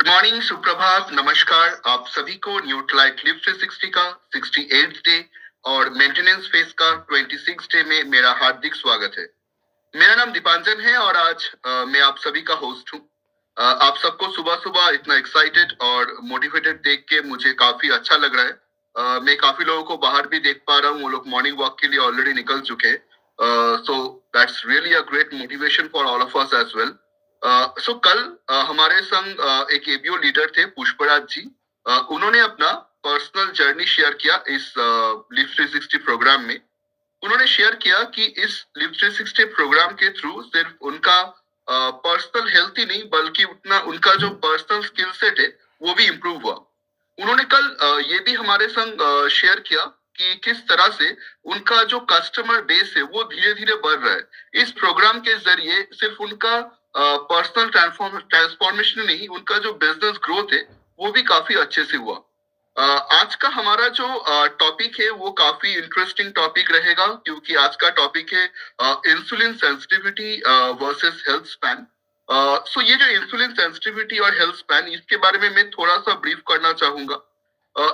Good morning, सुप्रभात, नमस्कार आप सभी को न्यूट्रलाइट लिव 360 का 68th डे और मेंटेनेंस फेज का 26th डे में मेरा हार्दिक स्वागत है। मेरा नाम दीपांजन है और आज मैं आप सभी का होस्ट हूँ। आप सबको सुबह सुबह इतना एक्साइटेड और मोटिवेटेड देख के मुझे काफी अच्छा लग रहा है। मैं काफी लोगों को बाहर भी देख पा रहा हूँ, वो लोग मॉर्निंग वॉक के लिए ऑलरेडी निकल चुके हैं। So that's really a great motivation for all of us as well. So कल हमारे संग एक एबीओ लीडर थे पुष्पराज जी। उन्होंने अपना पर्सनल जर्नी शेयर किया इस लिव 360 प्रोग्राम में। उन्होंने शेयर किया कि इस लिव 360 प्रोग्राम के थ्रू सिर्फ उनका पर्सनल हेल्थ ही नहीं बल्कि उतना उनका जो पर्सनल स्किल सेट है वो भी इम्प्रूव हुआ। उन्होंने कल ये भी हमारे संग शेयर किया कि किस तरह से उनका जो कस्टमर बेस है वो धीरे धीरे बढ़ रहा है। इस प्रोग्राम के जरिए सिर्फ उनका पर्सनल ट्रांसफॉर्मेशन नहीं, उनका जो बिजनेस ग्रोथ है वो भी काफी अच्छे से हुआ। आज का हमारा जो टॉपिक है वो काफी इंटरेस्टिंग टॉपिक रहेगा क्योंकि आज का टॉपिक है insulin sensitivity versus health span. So ये जो इंसुलिन सेंसिटिविटी और हेल्थ स्पैन, इसके बारे में मैं थोड़ा सा ब्रीफ करना चाहूंगा।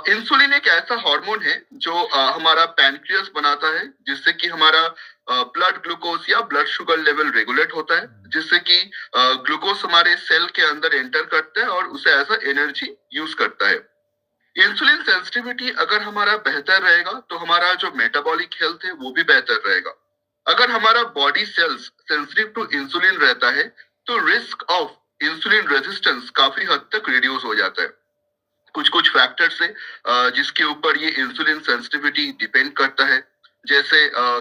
इंसुलिन एक ऐसा हार्मोन है जो हमारा पैनक्रियास बनाता है, जिससे कि हमारा ब्लड ग्लूकोज या ब्लड शुगर लेवल रेगुलेट होता है, जिससे कि ग्लूकोज हमारे सेल के अंदर एंटर करता है और उसे एज अ एनर्जी यूज करता है। इंसुलिन सेंसिटिविटी अगर हमारा बेहतर रहेगा तो हमारा जो मेटाबॉलिक हेल्थ है वो भी बेहतर रहेगा। अगर हमारा body cells sensitive to insulin रहता है तो रिस्क ऑफ इंसुलिन रेजिस्टेंस काफी हद तक रिड्यूस हो जाता है। कुछ कुछ फैक्टर्स है जिसके ऊपर ये इंसुलिन सेंसिटिविटी डिपेंड करता है। जैसे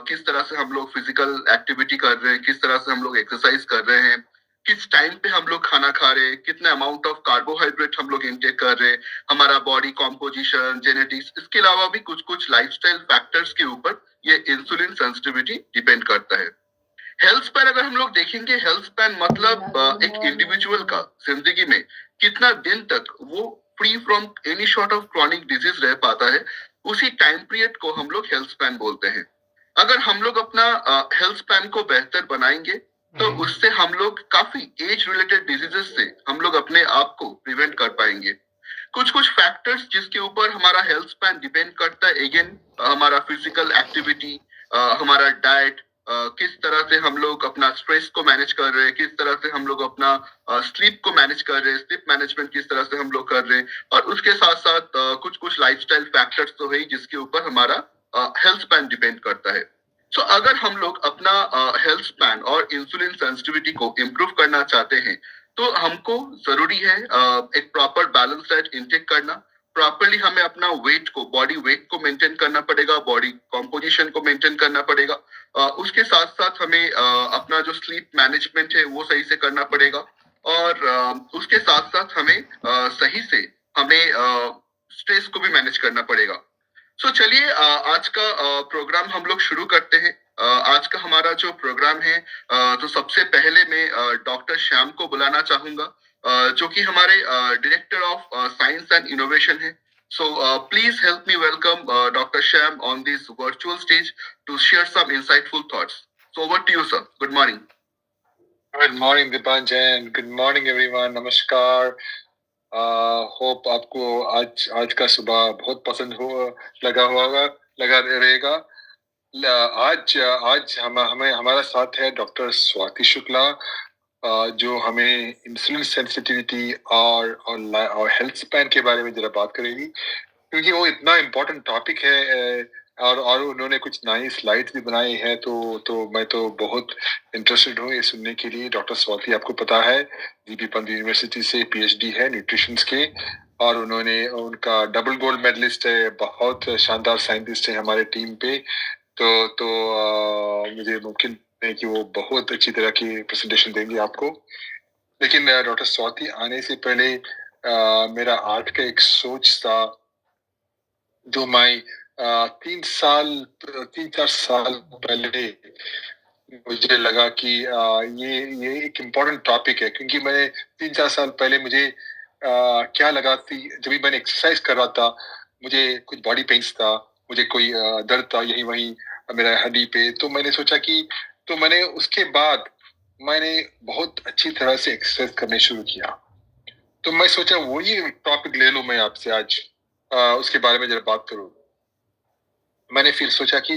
किस तरह से हम लोग फिजिकल एक्टिविटी कर रहे हैं, किस तरह से हम लोग एक्सरसाइज कर रहे हैं, किस टाइम पे हम लोग खाना खा रहे हैं, कितने अमाउंट ऑफ कार्बोहाइड्रेट हम लोग इनटेक कर रहे हैं, हमारा बॉडी कॉम्पोजिशन, जेनेटिक्स, इसके अलावा भी कुछ कुछ लाइफस्टाइल फैक्टर्स के ऊपर ये इंसुलिन सेंसिटिविटी डिपेंड करता है। हेल्थ स्पैन अगर हम लोग देखेंगे, हेल्थ स्पैन मतलब एक इंडिविजुअल का जिंदगी में कितना दिन तक वो free from any sort of chronic disease रह पाता है, उसी टाइम पीरियड को हम लोग हेल्थ स्पैन बोलते हैं। अगर हम लोग अपना हेल्थ स्पैन को बेहतर बनाएंगे तो उससे हम लोग काफी एज रिलेटेड डिजीजेस से हम लोग अपने आप को प्रिवेंट कर पाएंगे। कुछ कुछ फैक्टर्स जिसके ऊपर हमारा हेल्थ स्पैन डिपेंड करता है, अगेन हमारा फिजिकल एक्टिविटी, हमारा डाइट, किस तरह से हम लोग अपना स्ट्रेस को मैनेज कर रहे हैं, किस तरह से हम लोग अपना स्लीप को मैनेज कर रहे हैं, स्लीप मैनेजमेंट किस तरह से हम लोग कर रहे हैं, और उसके साथ साथ कुछ कुछ लाइफस्टाइल फैक्टर्स तो है जिसके ऊपर हमारा हेल्थ स्पैन डिपेंड करता है। सो अगर हम लोग अपना हेल्थ स्पैन और इंसुलिन सेंसिटिविटी को इम्प्रूव करना चाहते हैं तो हमको जरूरी है एक प्रॉपर बैलेंस डाइट इंटेक करना। प्रॉपरली हमें अपना वेट को, बॉडी वेट को मेंटेन करना पड़ेगा, बॉडी कॉम्पोजिशन को मेंटेन करना पड़ेगा। उसके साथ साथ हमें अपना जो स्लीप मैनेजमेंट है वो सही से करना पड़ेगा, और उसके साथ साथ हमें सही से हमें स्ट्रेस को भी मैनेज करना पड़ेगा। सो चलिए आज का प्रोग्राम हम लोग शुरू करते हैं। आज का हमारा जो प्रोग्राम है, तो सबसे पहले मैं डॉक्टर श्याम को बुलाना चाहूंगा, जो कि हमारे director of science and innovation है। So please help me welcome doctor Shyam on this virtual stage to share some insightful thoughts. So over to you sir, good morning. Good morning, Dipanjan. Good morning, everyone. नमस्कार. Hope आपको आज का सुबह बहुत पसंद लगा रहेगा। आज आज हमें हमारा साथ है डॉक्टर स्वाति शुक्ला, जो हमें इंसुलिन सेंसिटिविटी और हेल्थ स्पैन के बारे में जरा बात करेगी, क्योंकि वो इतना इम्पोर्टेंट टॉपिक है। और उन्होंने कुछ नई स्लाइड्स भी बनाई है, तो मैं तो बहुत इंटरेस्टेड हूँ ये सुनने के लिए। डॉक्टर स्वाति, आपको पता है, जीबी पंत यूनिवर्सिटी से पीएचडी है न्यूट्रिशन के, और उनका डबल गोल्ड मेडलिस्ट है, बहुत शानदार साइंटिस्ट है हमारे टीम पे। तो मुझे मुमकिन है कि वो बहुत अच्छी तरह की प्रेजेंटेशन देंगे आपको। लेकिन डॉक्टर स्वाति आने से पहले मेरा आज का एक सोच था, जो मैं 3-4 साल पहले मुझे लगा कि ये एक इम्पोर्टेंट टॉपिक है, क्योंकि मैंने 3-4 साल पहले मुझे क्या लगा थी, जब भी मैंने एक्सरसाइज कर रहा था, मुझे कुछ बॉडी पेन्स था, मुझे कोई दर्द था यही वहीं मेरा हड्डी पे। तो मैंने सोचा कि मैंने उसके बाद मैंने बहुत अच्छी तरह से एक्सरसाइज करने शुरू किया। तो मैं सोचा वही टॉपिक ले लूं मैं आपसे आज, उसके बारे में जरा बात करूं। मैंने फिर सोचा कि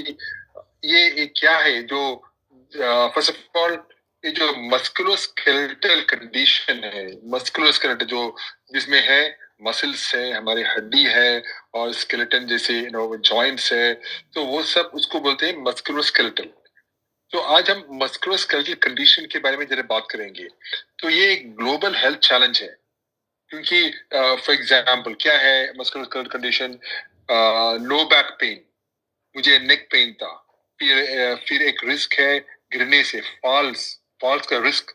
ये क्या है जो, फर्स्ट ऑफ ऑल, ये जो मस्कुलोस्केलेटल कंडीशन है, मस्कुलोस्केलेटल जो जिसमें है मसल्स है, हमारी हड्डी है और स्केलेटन जैसे जॉइंट्स है, तो वो सब उसको बोलते हैं मस्कुलोस्केलेटल। तो आज हम मस्कुलोस्केलेटल कंडीशन के बारे में जरा बात करेंगे। तो ये एक ग्लोबल हेल्थ चैलेंज है, क्योंकि फॉर एग्जांपल क्या है musculoskeletal condition? Low back pain, मुझे नेक पेन था, फिर एक रिस्क है गिरने से, फॉल्स फॉल्स का रिस्क,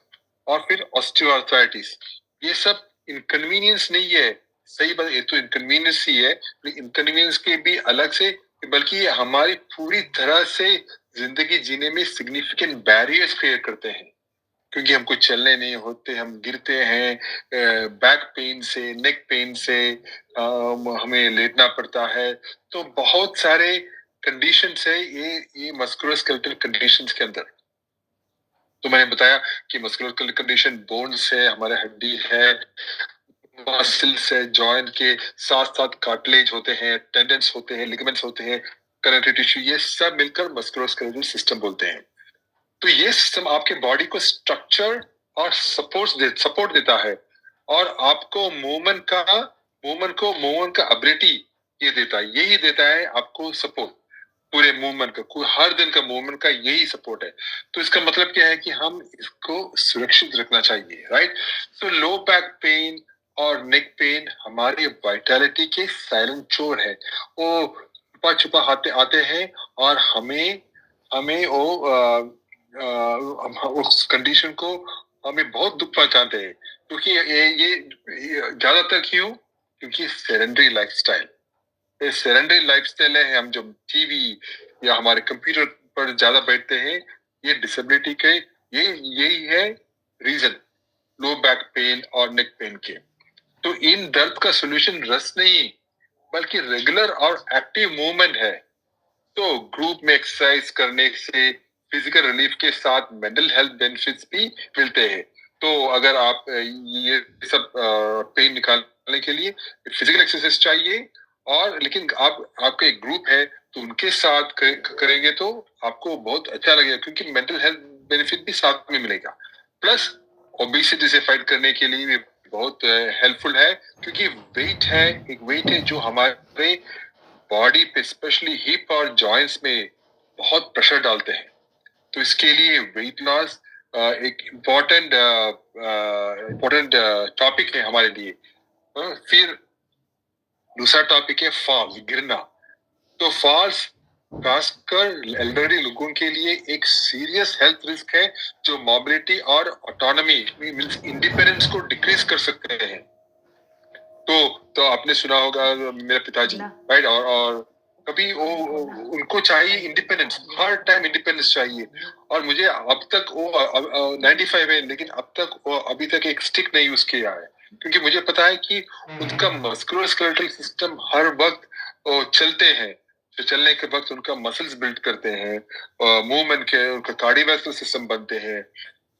और फिर ऑस्टियोआर्थराइटिस। ये सब इनकन्वीनियंस नहीं है, सही बात, ये तो इनकन्वीनियंस ही है, लेकिन इनकन्वीनियंस के भी अलग से, बल्कि ये हमारी पूरी तरह से जिंदगी जीने में सिग्निफिकेंट बैरियर्स क्रिएट करते हैं, क्योंकि हमको चलने नहीं होते, हम गिरते हैं, बैक पेन से, नेक पेन से, हमें लेटना पड़ता है। तो बहुत सारे कंडीशंस है ये मस्कुलोस्केलेटल कंडीशंस के अंदर। तो मैंने बताया कि मस्कुलोस्केलेटल कंडीशन बोन्स है, हमारे हड्डी है, मसल्स है, जॉइंट के साथ साथ कार्टिलेज होते हैं, टेंडन्स होते हैं, लिगामेंट्स होते हैं, कनेक्टिव टिश्यू, ये सब मिलकर मस्कुलोस्केलेटल सिस्टम बोलते हैं। तो ये सिस्टम आपके बॉडी को स्ट्रक्चर और सपोर्ट देता है, और आपको मूवमेंट का एबिलिटी ये देता है, यही देता है आपको सपोर्ट, पूरे मूवमेंट का, हर दिन का मूवमेंट का यही सपोर्ट है। तो इसका मतलब क्या है कि हम इसको सुरक्षित रखना चाहिए, राइट? सो लो बैक पेन और नेक पेन हमारी वाइटैलिटी के साइलेंट चोर है। वो छुपा छुपा आते आते हैं, और हमें हमें उस कंडीशन को हमें बहुत दुख पहुंचाते हैं, क्योंकि ये ज्यादातर क्यों? क्योंकि सेडेंटरी लाइफस्टाइल, ये सेडेंटरी लाइफस्टाइल है, हम जब टीवी या हमारे कंप्यूटर पर ज्यादा बैठते हैं, ये डिसेबिलिटी के यही है रीजन, लो बैक पेन और नेक पेन के। तो इन दर्द का सॉल्यूशन रस नहीं, बल्कि रेगुलर और एक्टिव मूवमेंट है। तो ग्रुप में एक्सरसाइज करने से फिजिकल रिलीफ के साथ मेंटल हेल्थ बेनिफिट्स भी मिलते हैं। तो अगर आप ये सब पेन निकालने के लिए फिजिकल एक्सरसाइज चाहिए, और लेकिन आपका एक ग्रुप है तो उनके साथ करेंगे तो आपको बहुत अच्छा लगेगा, क्योंकि मेंटल हेल्थ बेनिफिट भी साथ में मिलेगा। प्लस ओबेसिटी से फाइट करने के लिए भी बहुत हेल्पफुल है, क्योंकि एक वेट है जो हमारे बॉडी पे स्पेशली हिप और जॉइंट्स में बहुत प्रेशर डालते हैं। तो इसके लिए वेट लॉस एक इम्पोर्टेंट टॉपिक है हमारे लिए। फिर दूसरा टॉपिक है फॉल, गिरना। तो फॉल्स खासकर एल्डरली लोगों के लिए एक सीरियस हेल्थ रिस्क है, जो मोबिलिटी और ऑटोनॉमी मींस इंडिपेंडेंस को डिक्रीज कर सकते हैं। तो आपने सुना होगा मेरे पिताजी, राइट? और कभी वो उनको चाहिए इंडिपेंडेंस, हर टाइम इंडिपेंडेंस चाहिए। और मुझे अब तक वो 95 है, लेकिन अब तक वो अभी तक एक स्टिक नहीं यूज किया है, क्योंकि मुझे पता है कि उनका मस्कुलोस्केलेटल सिस्टम हर वक्त वो चलते हैं, तो चलने के वक्त उनका मसल्स बिल्ड करते हैं, मूवमेंट के उनका कार्डियोवैस्कुलर सिस्टम बनते हैं।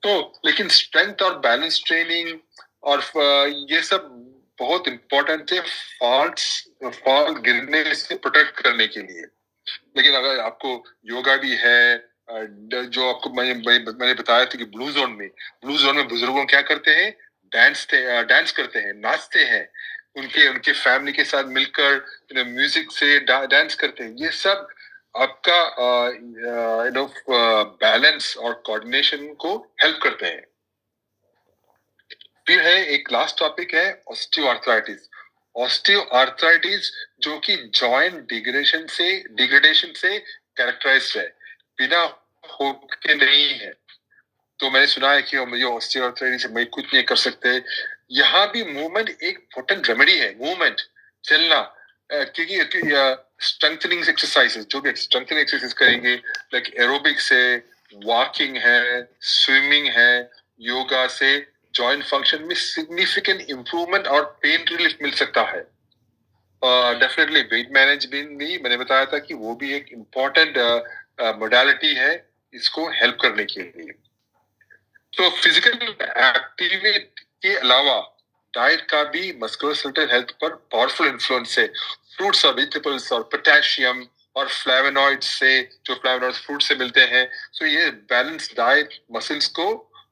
तो लेकिन स्ट्रेंथ और बैलेंस ट्रेनिंग और ये सब बहुत इंपॉर्टेंट है फॉल गिरने से प्रोटेक्ट करने के लिए। लेकिन अगर आपको योगा भी है, जो आपको मैंने बताया था कि ब्लू जोन में बुजुर्गों क्या करते हैं? डांस करते हैं, नाचते हैं, उनके उनके फैमिली के साथ मिलकर म्यूजिक से डांस करते हैं। ये सब आपका बैलेंस और कोऑर्डिनेशन को हेल्प करते हैं। फिर है एक लास्ट टॉपिक है ऑस्टियोआर्थराइटिस। ऑस्टियोआर्थराइटिस जो कि जॉइंट डिग्रेडेशन से कैरेक्टराइज्ड है, बिना होप के नहीं है। तो मैंने सुना है कि मुझे ऑस्टियोआर्थराइटिस मैं कुछ नहीं कर सकते। यहाँ भी मूवमेंट एक इम्पोर्टेंट रेमेडी है, मूवमेंट, चलना, क्योंकि स्ट्रेंथनिंग एक्सरसाइजेस, जो भी स्ट्रेंथनिंग एक्सरसाइज करेंगे, लाइक एरोबिक्स है, वॉकिंग है, स्विमिंग है, योगा से जॉइंट फंक्शन में सिग्निफिकेंट इंप्रूवमेंट और पेन रिलीफ मिल सकता है। डेफिनेटली वेट मैनेजमेंट भी मैंने बताया था कि वो भी एक इम्पोर्टेंट मोडालिटी है इसको हेल्प करने के लिए। तो फिजिकल एक्टिविटी के अलावा डाइट का भी मस्कुलोस्केलेटल हेल्थ पर पावरफुल इन्फ्लुएंस है। फ्रूट्स और वेजिटेबल्स और पोटेशियम और फ्लेवोनॉइड्स से, जो फ्लेवोनॉइड्स फ्रूट से मिलते हैं, तो ये बैलेंस डाइट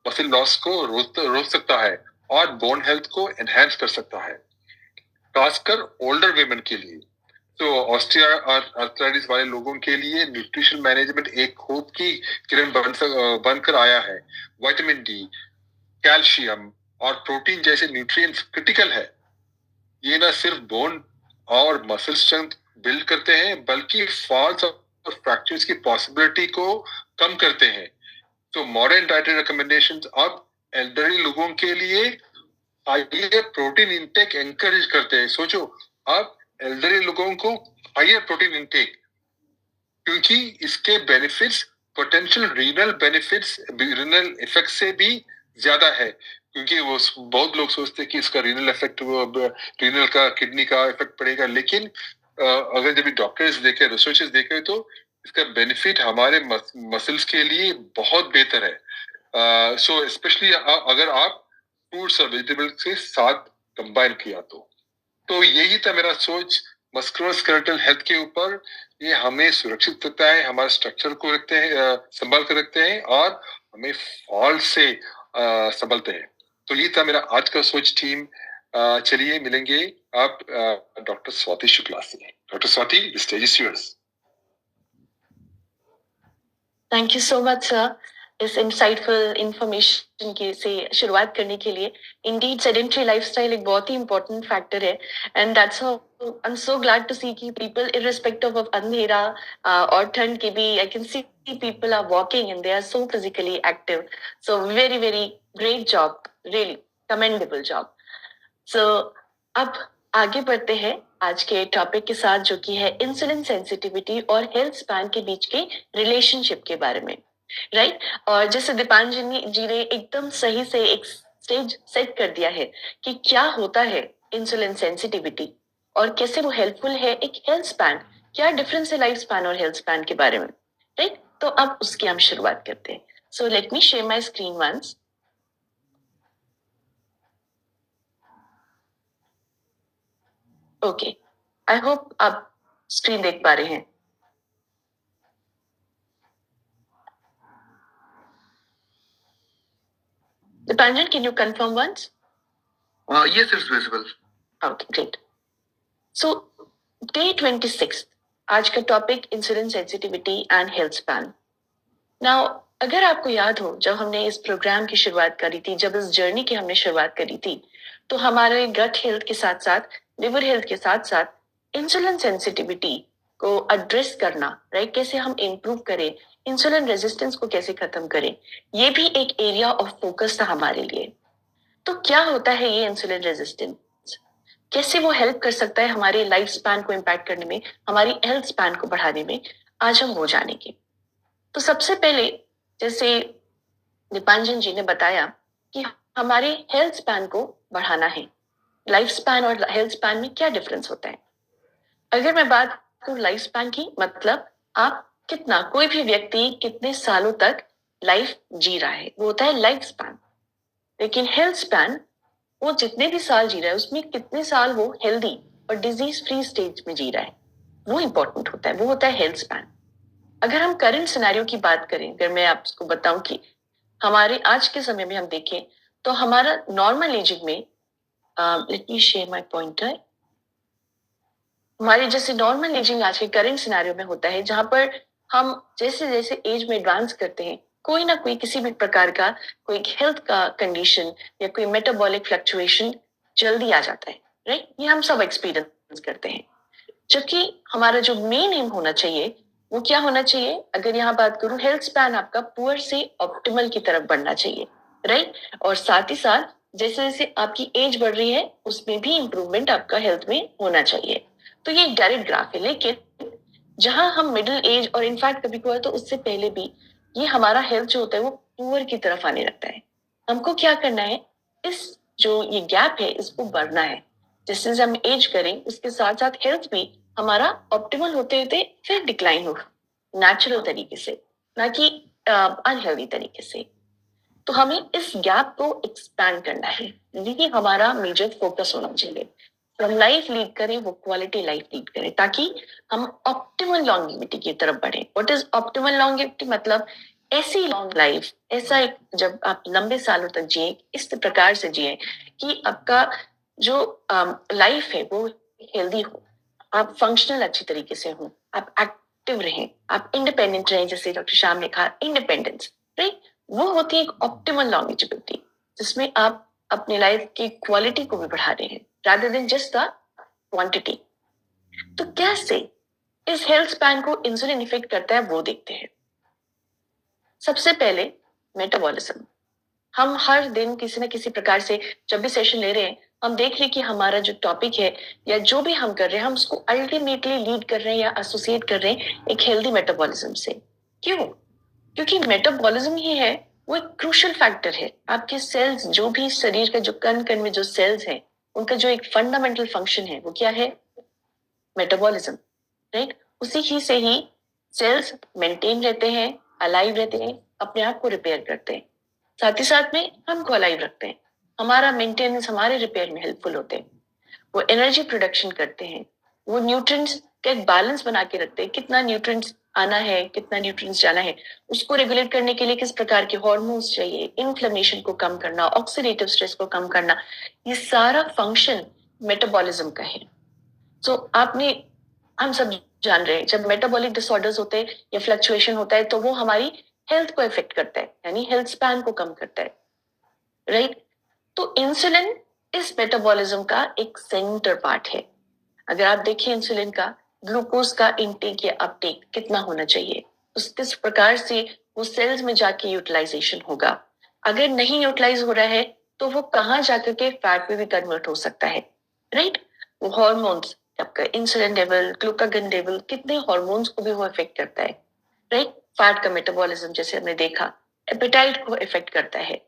मसल लॉस को रोक सकता है और बोन हेल्थ को एनहेंस कर सकता है, खासकर ओल्डर वीमेन के लिए। तो ऑस्टिया आर्थराइटिस वाले लोगों के लिए न्यूट्रिशन मैनेजमेंट एक होप की किरण बनकर आया है। विटामिन डी, कैल्शियम और प्रोटीन जैसे न्यूट्रिएंट्स क्रिटिकल है। ये ना सिर्फ बोन और मसल स्ट्रेंथ बिल्ड करते हैं, बल्कि फॉल्स और फ्रैक्चर्स की पॉसिबिलिटी को कम करते हैं। तो मॉडर्न डाइटरी रिकमेंडेशंस अब एल्डरली लोगों के लिए हाइयर प्रोटीन इंटेक एनकरेज करते हैं। सोचो, अब एल्डरली लोगों को हाइयर प्रोटीन इंटेक, क्योंकि इसके बेनिफिट्स पोटेंशियल रीनल इफेक्ट से भी ज्यादा है। क्योंकि वो बहुत लोग सोचते हैं कि इसका रीनल इफेक्ट, रीनल का, किडनी का इफेक्ट पड़ेगा, लेकिन अगर जब डॉक्टर्स देखे, रिसर्चर्स देखे, तो इसका बेनिफिट हमारे मसल्स के लिए बहुत बेहतर है। सो स्पेशली अगर आप फ्रूट्स और वेजिटेबल्स के साथ कंबाइन किया तो यही था मेरा सोच मस्कुलोस्केलेटल हेल्थ के ऊपर। ये हमें सुरक्षित रखता है, हमारे स्ट्रक्चर को रखते हैं, संभाल कर रखते हैं, और हमें फॉल से संभलते हैं। तो ये था मेरा आज का सोच टीम। चलिए मिलेंगे आप डॉक्टर स्वाति शुक्ला से। Doctor Swati, the stage is yours. Thank you so much sir, इस इंसाइटफुल इंफॉर्मेशन के से शुरुआत करने के लिए। इंडीड सेडेंटरी लाइफस्टाइल एक बहुत ही इंपॉर्टेंट फैक्टर है, and that's how I am so glad to see कि पीपल इररिस्पेक्टिव ऑफ अंधेरा और ठंड के भी, I can see people are walking and they are so physically active. So very great job, really commendable job. So अब आगे बढ़ते हैं आज के टॉपिक के साथ, जो कि है इंसुलिन सेंसिटिविटी और हेल्थ स्पैन के बीच के रिलेशनशिप के बारे में, राइट? और जैसे दीपांजन जी ने एकदम सही से एक स्टेज सेट कर दिया है कि क्या होता है इंसुलिन सेंसिटिविटी और कैसे वो हेल्पफुल है एक हेल्थ स्पैन, क्या डिफरेंस है लाइफ स्पैन और हेल्थ स्पैन के बारे में, राइट? तो अब उसकी हम शुरुआत करते हैं। So let me share my screen once. Okay, I hope आप स्क्रीन देख पा रहे हैं। Dipanjan, can you confirm once? Yes, it's visible. Okay, great. So, day 26, आज का topic insulin sensitivity and health span. Now अगर आपको याद हो, जब हमने इस प्रोग्राम की शुरुआत करी थी, जब इस जर्नी की हमने शुरुआत करी थी, तो हमारे गट हेल्थ के साथ साथ, लिवर हेल्थ के साथ साथ इंसुलिन सेंसिटिविटी को एड्रेस करना, राइट, कैसे हम इम्प्रूव करें, इंसुलिन रेजिस्टेंस को कैसे खत्म करें, ये भी एक एरिया ऑफ फोकस था हमारे लिए। तो क्या होता है ये इंसुलिन रेजिस्टेंस, कैसे वो हेल्प कर सकता है हमारे लाइफ स्पैन को इम्पैक्ट करने में, हमारी हेल्थ स्पैन को बढ़ाने में, आज हम वो जानेंगे। तो सबसे पहले, जैसे दीपांजन जी ने बताया कि हमारे हेल्थ स्पैन को बढ़ाना है, लाइफ स्पैन और हेल्थ स्पैन में क्या डिफरेंस होता है। अगर मैं बात करूं लाइफ स्पैन की, मतलब आप कितना, कोई भी व्यक्ति कितने सालों तक लाइफ जी रहा है, वो होता है लाइफ स्पैन। लेकिन हेल्थ स्पैन, वो जितने भी साल जी रहा है उसमें कितने साल वो हेल्दी और डिजीज फ्री स्टेज में जी रहा है, वो इंपॉर्टेंट होता है, वो होता है हेल्थ स्पैन। अगर हम करंट सिनेरियो की बात करें, अगर मैं आपको बताऊं कि हमारे आज के समय में हम देखें, तो हमारा नॉर्मल एजिंग में, late me share my pointer, हमारे जैसे नॉर्मल एजिंग आज के करंट सिनेरियो में होता है, जहां पर हम जैसे जैसे एज में एडवांस करते हैं, कोई ना कोई किसी भी प्रकार का कोई हेल्थ का कंडीशन या कोई मेटाबॉलिक फ्लक्चुएशन जल्दी आ जाता है, राइट? ये हम सब एक्सपीरियंस करते हैं। जबकि हमारा जो मेन एम होना चाहिए वो क्या होना चाहिए, अगर यहाँ बात करूं, हेल्थ स्पैन आपका पुअर से ऑप्टिमल की तरफ बढ़ना चाहिए, राइट? और साथ ही साथ जैसे जैसे आपकी एज बढ़ रही है उसमें भी इंप्रूवमेंट आपका हेल्थ में होना चाहिए। तो ये डायरेक्ट ग्राफ है, लेकिन जहां हम मिडिल एज और इनफैक्ट कभी कभार तो उससे पहले भी, ये हमारा हेल्थ जो होता है वो पुअर की तरफ आने लगता है। हमको क्या करना है, इस जो ये गैप है इसको बढ़ना है। जैसे जैसे हम एज करें उसके साथ साथ हेल्थ भी हमारा ऑप्टिमल होते होते फिर डिक्लाइन होगा, नेचुरल तरीके से, ना कि अनहेल्दी तरीके से। तो हमें इस गैप को एक्सपैंड करना है, यही हमारा मेजर फोकस होना चाहिए। हम लाइफ लीड करें, वो क्वालिटी लाइफ लीड करें, ताकि हम ऑप्टिमल लॉन्गेविटी की तरफ बढ़े। What is optimal longevity? मतलब ऐसी लॉन्ग लाइफ, ऐसा एक जब आप लंबे सालों तक जिए, इस प्रकार से जिए कि आपका जो लाइफ है वो हेल्दी हो, आप फंक्शनल अच्छी तरीके से हो, आप एक्टिव रहें, आप इंडिपेंडेंट रहें, जैसे डॉक्टर श्याम ने कहा इंडिपेंडेंस, राइट? वो होती है एक ऑप्टिमल लॉन्गेविटी, जिसमें आप अपने लाइफ की क्वालिटी को भी बढ़ा रहे हैं rather than just the quantity। तो कैसे इस हेल्थ स्पैन को इंसुलिन इफेक्ट करता है वो देखते हैं। सबसे पहले मेटाबॉलिज्म। हम हर दिन किसी न किसी प्रकार से जब भी सेशन ले रहे हैं, हम देख रहे हैं कि हमारा जो टॉपिक है या जो भी हम कर रहे हैं, हम उसको अल्टीमेटली लीड कर रहे हैं या एसोसिएट कर रहे हैं एक हेल्दी मेटाबॉलिज्म से। क्यों? क्योंकि मेटाबॉलिज्म ही है वो एक क्रूशियल फैक्टर है। आपके सेल्स, जो भी शरीर का जो कण कण में जो सेल्स हैं, उनका जो एक फंडामेंटल फंक्शन है वो क्या है? Metabolism, right? उसी ही से ही सेल्स मेंटेन रहते हैं, अलाइव रहते हैं, अपने आप को रिपेयर करते हैं, साथ ही साथ में हमको अलाइव रखते हैं, हमारा मेंटेनेंस, हमारे रिपेयर में हेल्पफुल होते हैं। वो एनर्जी प्रोडक्शन करते हैं, वो न्यूट्रिएंट्स का एक बैलेंस बना के रखते हैं, कितना न्यूट्रिएंट्स आना है, कितना न्यूट्रिएंट्स जाना है, उसको रेगुलेट करने के लिए किस प्रकार के हार्मोन्स चाहिए, इन्फ्लेमेशन को कम करना, ऑक्सीडेटिव स्ट्रेस को कम करना, ये सारा फंक्शन मेटाबॉलिज्म का है। तो हम सब जान रहे हैं, जब मेटाबॉलिक डिसऑर्डर्स होते हैं या फ्लक्चुएशन होता है, तो वो हमारी हेल्थ को इफेक्ट करता है, यानी हेल्थ स्पैन को कम करता है, राइट? तो इंसुलिन इस मेटाबॉलिज्म का एक सेंटर पार्ट है। अगर आप देखिए इंसुलिन का ग्लूकोज का इनटेक या अपटेक कितना होना चाहिए, उस किस प्रकार से वो सेल्स में जाके यूटिलाइजेशन होगा, अगर नहीं यूटिलाइज हो रहा है तो वो कहाँ जाकर के फैट में भी कन्वर्ट हो सकता है, राइट? वो हॉर्मोन्स, आपका इंसुलिन लेवल, ग्लूकागन लेवल, कितने हॉर्मोन्स को भी वो इफेक्ट करता है, राइट? फैट का मेटाबॉलिज्म जैसे हमने देखा, एपेटाइट को इफेक्ट करता है,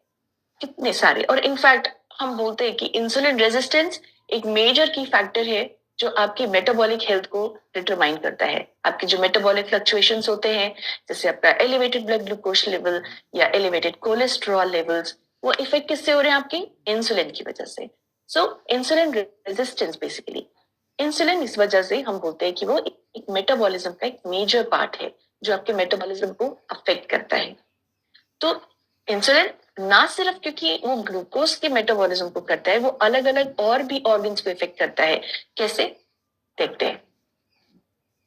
कितने सारे। और इनफैक्ट हम बोलते हैं कि इंसुलिन रेजिस्टेंस एक मेजर की फैक्टर है जो आपकी मेटाबॉलिक हेल्थ को डिटरमाइन करता है। आपके जो मेटाबॉलिक फ्लक्चुएशंस होते हैं, जैसे आपका एलिवेटेड ब्लड ग्लूकोज लेवल या एलिवेटेड कोलेस्ट्रॉल लेवल्स, वो इफेक्ट किससे हो रहे हैं? आपके इंसुलिन की वजह से। सो इंसुलिन रेजिस्टेंस, बेसिकली इंसुलिन इस वजह से हम बोलते हैं कि वो एक मेटाबॉलिज्म का एक मेजर पार्ट है जो आपके मेटाबॉलिज्म को अफेक्ट करता है। तो इंसुलिन ना सिर्फ क्योंकि वो ग्लूकोज के मेटाबॉलिज्म को करता है, वो अलग अलग और भी ऑर्गन्स को इफेक्ट करता है। कैसे? देखते हैं।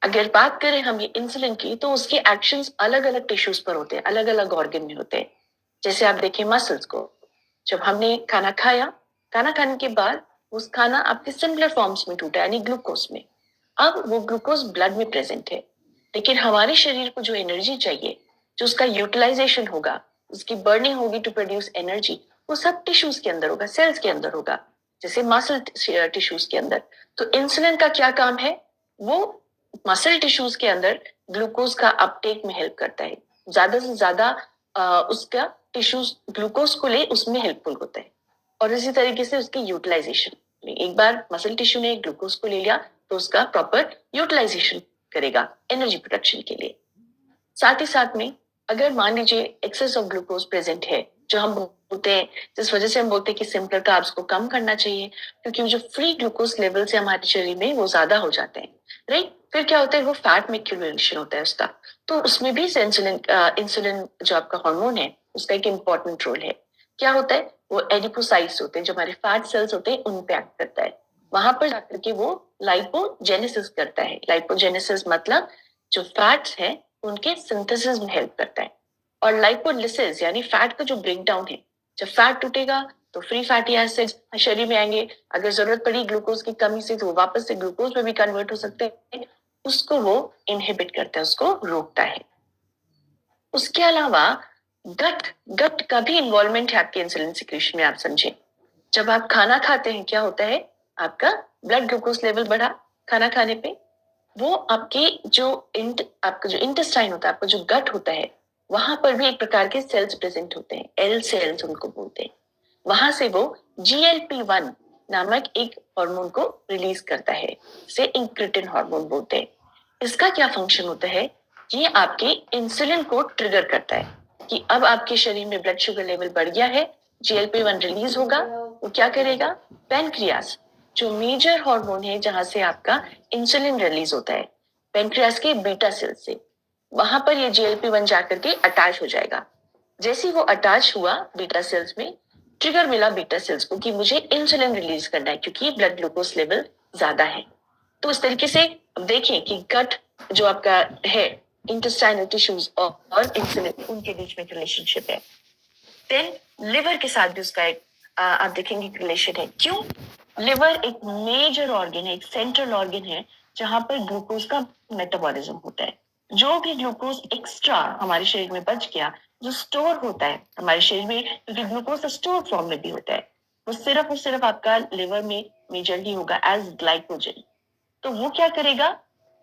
अगर बात करें हम ये इंसुलिन की, तो उसके एक्शंस अलग अलग टिश्यूज पर होते हैं, अलग अलग ऑर्गन में होते हैं। जैसे आप देखें मसल्स को, जब हमने खाना खाया, खाना खाने के बाद उस खाना आपके सिमिलर फॉर्म्स में टूटा, यानी ग्लूकोज में। अब वो ग्लूकोज ब्लड में प्रेजेंट है, लेकिन हमारे शरीर को जो एनर्जी चाहिए, जो उसका यूटिलाइजेशन होगा, उसकी बर्निंग होगी टू प्रोड्यूस एनर्जी, वो सब टिश्यूज के अंदर होगा, सेल्स के अंदर होगा, जैसे मसल टिश्यूज के अंदर। तो इंसुलिन का क्या काम है? वो मसल टिश्यूज के अंदर ग्लूकोज का अपटेक में हेल्प करता है, ज्यादा से ज्यादा उसका टिश्यूज ग्लूकोज को ले उसमें हेल्पफुल होता है, और इसी तरीके से उसकी यूटिलाइजेशन, एक बार मसल टिश्यू ने ग्लूकोज को ले लिया तो उसका प्रॉपर यूटिलाइजेशन करेगा एनर्जी प्रोडक्शन के लिए। साथ ही साथ में अगर मान लीजिए एक्सेस ऑफ ग्लूकोज प्रेजेंट है, जो हम बोलते हैं, जिस वजह से हम बोलते हैं कि सिंपल कार्ब्स को कम करना चाहिए, क्योंकि जो फ्री ग्लूकोज लेवल से हमारे शरीर में वो ज्यादा हो जाते हैं, राइट? फिर क्या होता है? वो फैट में एक्यूमुलेशन होता है उसका, तो उसमें भी इंसुलिन जो आपका हार्मोन है उसका एक इम्पोर्टेंट रोल है। क्या होता है? वो एडिपोसाइट्स होते हैं, जो हमारे फैट सेल्स होते हैं, उन पे एक्ट करता है, वहां पर जाकर के वो लाइपोजेनेसिस करता है। लाइपोजेनेसिस मतलब जो फैट्स है उनके सिंथेसिस में हेल्प करता है। और लाइपोलिसिस यानी फैट का जो ब्रेक डाउन है, जब फैट टूटेगा तो फ्री फैटी एसिड्स शरीर में आएंगे, अगर जरूरत पड़ी ग्लूकोज की कमी से तो वो वापस से ग्लूकोज में भी कन्वर्ट हो सकते हैं, उसको वो इनहिबिट करता है, उसको रोकता है। उसके अलावा गट का भी इन्वॉल्वमेंट है आपके इंसुलिन सिक्रीशन में। आप समझे, जब आप खाना खाते हैं क्या होता है? आपका ब्लड ग्लूकोज लेवल बढ़ा खाना खाने पे, वो आपके आपका जो इंटेस्टाइन होता है, आपका जो गट होता है, वहां पर भी एक प्रकार के सेल्स प्रेजेंट होते हैं, एल सेल्स उनको बोलते हैं। वहां से वो GLP-1 नामक एक हार्मोन को रिलीज करता है, से इंक्रेटिन हार्मोन बोलते हैं। इसका क्या फंक्शन होता है? ये आपके इंसुलिन को ट्रिगर करता है। कि अब आपके शरीर में ब्लड शुगर लेवल बढ़ गया है, GLP-1 रिलीज होगा। वो क्या करेगा? पैनक्रियास, जो मेजर हार्मोन है जहां से आपका इंसुलिन रिलीज होता है, पैनक्रियास के बीटा सेल से, वहां पर ये GLP-1 जाकर के अटैच हो जाएगा। जैसे ही वो अटैच हुआ बीटा सेल्स में, ट्रिगर मिला बीटा सेल्स को कि मुझे इंसुलिन रिलीज करना है क्योंकि ब्लड ग्लूकोज लेवल ज्यादा है। तो इस तरीके से देखें कि गट जो आपका है, इंटेस्टाइनल टिश्यूज और इंसुलिन, उनके बीच में रिलेशनशिप है। देन लिवर के साथ भी उसका एक आप देखेंगे रिलेशन है। क्यों? लिवर एक मेजर ऑर्गन है, एक सेंट्रल ऑर्गन है जहां पर ग्लूकोज का मेटाबॉलिज्म होता है। जो भी ग्लूकोज एक्स्ट्रा हमारे शरीर में बच गया, जो स्टोर होता है हमारे शरीर में, क्योंकि ग्लूकोज स्टोर फॉर्म में भी होता है, वो सिर्फ और सिर्फ आपका लिवर में मेजरली होगा एज ग्लाइकोजन। तो वो क्या करेगा?